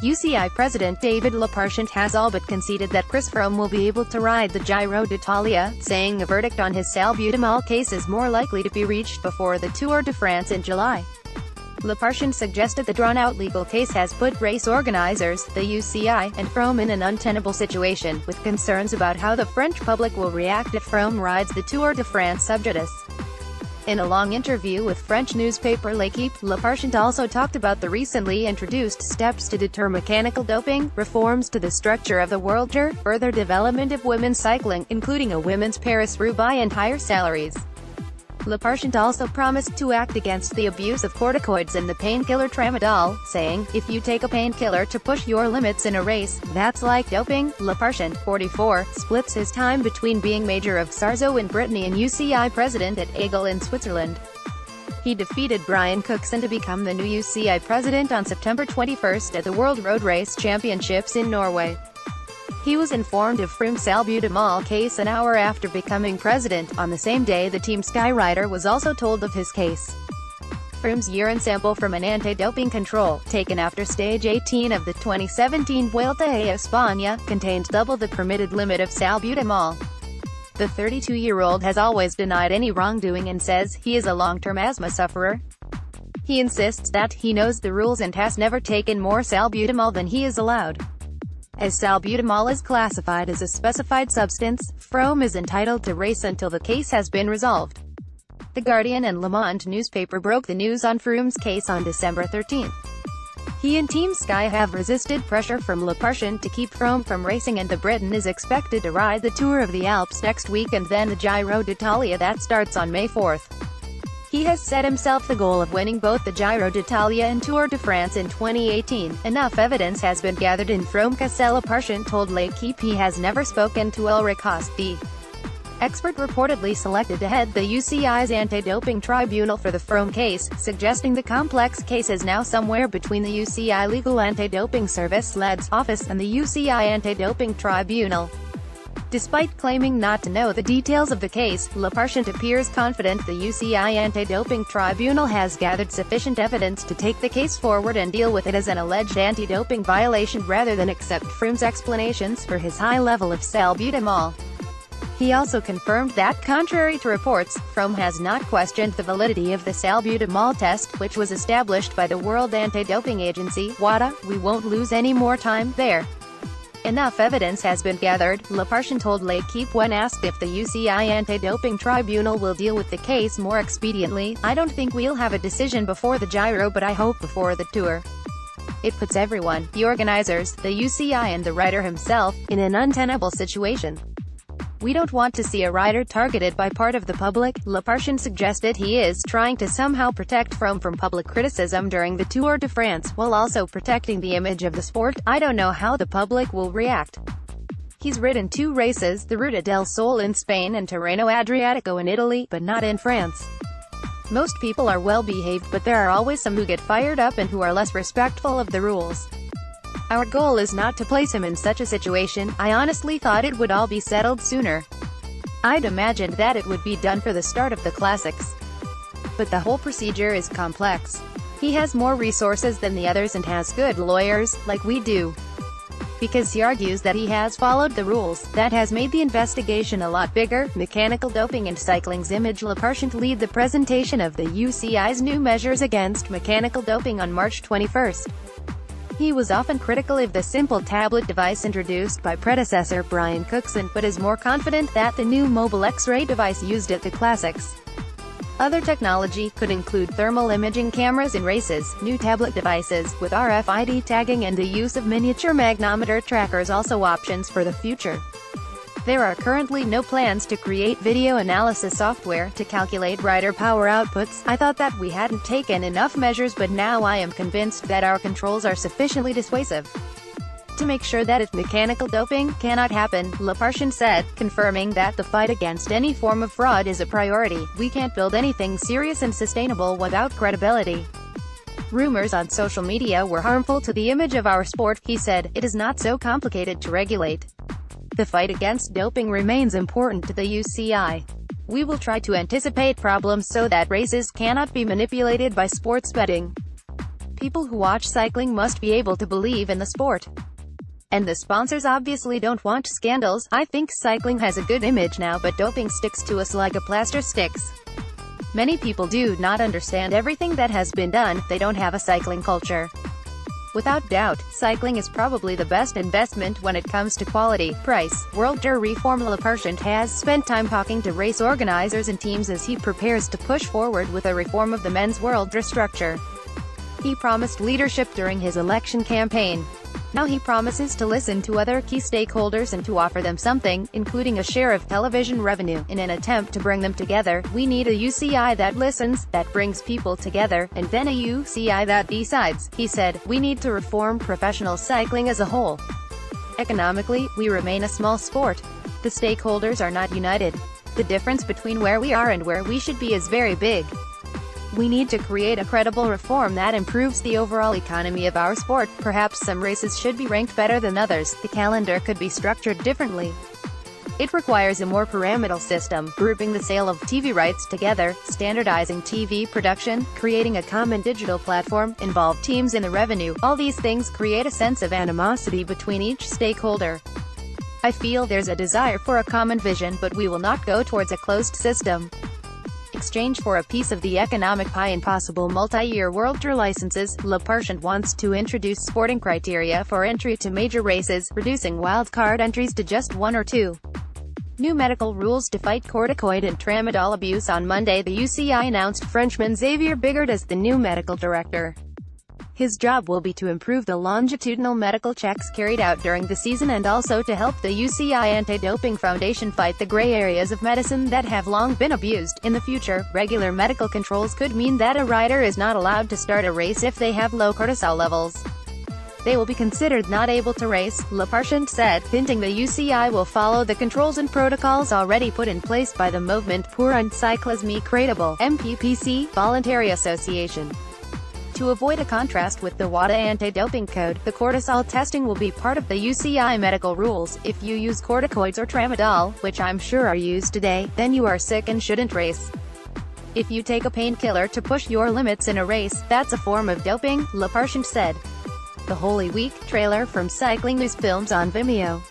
UCI President David Lappartient has all but conceded that Chris Froome will be able to ride the Giro d'Italia, saying a verdict on his salbutamol case is more likely to be reached before the Tour de France in July. Lappartient suggested the drawn-out legal case has put race organisers, the UCI, and Froome in an untenable situation, with concerns about how the French public will react if Froome rides the Tour de France subjudice. In a long interview with French newspaper L'Équipe, Lappartient also talked about the recently introduced steps to deter mechanical doping, reforms to the structure of the World Tour, further development of women's cycling, including a women's Paris-Roubaix, and higher salaries. Lappartient also promised to act against the abuse of corticoids and the painkiller tramadol, saying, "If you take a painkiller to push your limits in a race, that's like doping." Lappartient, 44, splits his time between being Major of Sarzeau in Brittany and UCI President at Aigle in Switzerland. He defeated Brian Cookson to become the new UCI President on September 21 at the World Road Race Championships in Norway. He was informed of Froome's salbutamol case an hour after becoming president. On the same day, the Team Sky rider was also told of his case. Froome's urine sample from an anti-doping control, taken after stage 18 of the 2017 Vuelta a España, contained double the permitted limit of salbutamol. The 32-year-old has always denied any wrongdoing and says he is a long-term asthma sufferer. He insists that he knows the rules and has never taken more salbutamol than he is allowed. As salbutamol is classified as a specified substance, Froome is entitled to race until the case has been resolved. The Guardian and Le Monde newspaper broke the news on Froome's case on December 13. He and Team Sky have resisted pressure from Lappartient to keep Froome from racing, and the Briton is expected to ride the Tour of the Alps next week and then the Giro d'Italia that starts on May 4. He has set himself the goal of winning both the Giro d'Italia and Tour de France in 2018. Enough evidence has been gathered in Froome case. Lappartient told L'Équipe he has never spoken to Ulrich Haas, the expert reportedly selected to head the UCI's anti-doping tribunal for the Froome case, suggesting the complex case is now somewhere between the UCI Legal Anti-Doping Service (LAD's) office and the UCI Anti-Doping Tribunal. Despite claiming not to know the details of the case, Lappartient appears confident the UCI Anti-Doping Tribunal has gathered sufficient evidence to take the case forward and deal with it as an alleged anti-doping violation rather than accept Froome's explanations for his high level of salbutamol. He also confirmed that, contrary to reports, Froome has not questioned the validity of the salbutamol test, which was established by the World Anti-Doping Agency, WADA. "We won't lose any more time there. Enough evidence has been gathered," Lappartient told L'Équipe when asked if the UCI Anti-Doping Tribunal will deal with the case more expediently. "I don't think we'll have a decision before the Giro, but I hope before the Tour. It puts everyone, the organisers, the UCI and the rider himself, in an untenable situation. We don't want to see a rider targeted by part of the public." Lappartient suggested he is trying to somehow protect Froome from public criticism during the Tour de France, while also protecting the image of the sport. "I don't know how the public will react. He's ridden 2 races, the Ruta del Sol in Spain and Tirreno Adriatico in Italy, but not in France. Most people are well behaved, but there are always some who get fired up and who are less respectful of the rules. Our goal is not to place him in such a situation. I honestly thought it would all be settled sooner. I'd imagined that it would be done for the start of the classics. But the whole procedure is complex. He has more resources than the others and has good lawyers, like we do. Because he argues that he has followed the rules, that has made the investigation a lot bigger." Mechanical doping and cycling's image. Lappartient lead the presentation of the UCI's new measures against mechanical doping on March 21. He was often critical of the simple tablet device introduced by predecessor Brian Cookson, but is more confident that the new mobile X-ray device used at the Classics. Other technology could include thermal imaging cameras in races, new tablet devices with RFID tagging, and the use of miniature magnometer trackers, also options for the future. There are currently no plans to create video analysis software to calculate rider power outputs. "I thought that we hadn't taken enough measures, but now I am convinced that our controls are sufficiently dissuasive to make sure that if mechanical doping cannot happen," Lappartient said, confirming that the fight against any form of fraud is a priority. "We can't build anything serious and sustainable without credibility. Rumors on social media were harmful to the image of our sport," he said. "It is not so complicated to regulate. The fight against doping remains important to the UCI. We will try to anticipate problems so that races cannot be manipulated by sports betting." People who watch cycling must be able to believe in the sport. And the sponsors obviously don't want scandals. I think cycling has a good image now, but doping sticks to us like a plaster sticks. Many people do not understand everything that has been done. They don't have a cycling culture. Without doubt, cycling is probably the best investment when it comes to quality, price. World Tour reform. Lappartient has spent time talking to race organizers and teams as he prepares to push forward with a reform of the men's World Tour structure. He promised leadership during his election campaign. Now he promises to listen to other key stakeholders and to offer them something, including a share of television revenue, in an attempt to bring them together. We need a UCI that listens, that brings people together, and then a UCI that decides, he said. We need to reform professional cycling as a whole. Economically, we remain a small sport. The stakeholders are not united. The difference between where we are and where we should be is very big. We need to create a credible reform that improves the overall economy of our sport. Perhaps some races should be ranked better than others. The calendar could be structured differently. It requires a more pyramidal system, grouping the sale of TV rights together, standardizing TV production, creating a common digital platform, involve teams in the revenue. All these things create a sense of animosity between each stakeholder. I feel there's a desire for a common vision, but we will not go towards a closed system. Exchange for a piece of the economic pie and possible multi-year World Tour licenses. Lappartient wants to introduce sporting criteria for entry to major races, reducing wildcard entries to just 1 or 2. New medical rules to fight corticoid and tramadol abuse. On Monday, the UCI announced Frenchman Xavier Bigard as the new medical director. His job will be to improve the longitudinal medical checks carried out during the season and also to help the UCI Anti-Doping Foundation fight the gray areas of medicine that have long been abused. In the future, regular medical controls could mean that a rider is not allowed to start a race if they have low cortisol levels. They will be considered not able to race, Lappartient said, hinting the UCI will follow the controls and protocols already put in place by the Movement pour un cyclisme crédible (MPPC) voluntary association. To avoid a contrast with the WADA anti-doping code, the cortisol testing will be part of the UCI medical rules. If you use corticoids or tramadol, which I'm sure are used today, then you are sick and shouldn't race. If you take a painkiller to push your limits in a race, that's a form of doping, Lappartient said. The Holy Week trailer from Cycling News Films on Vimeo.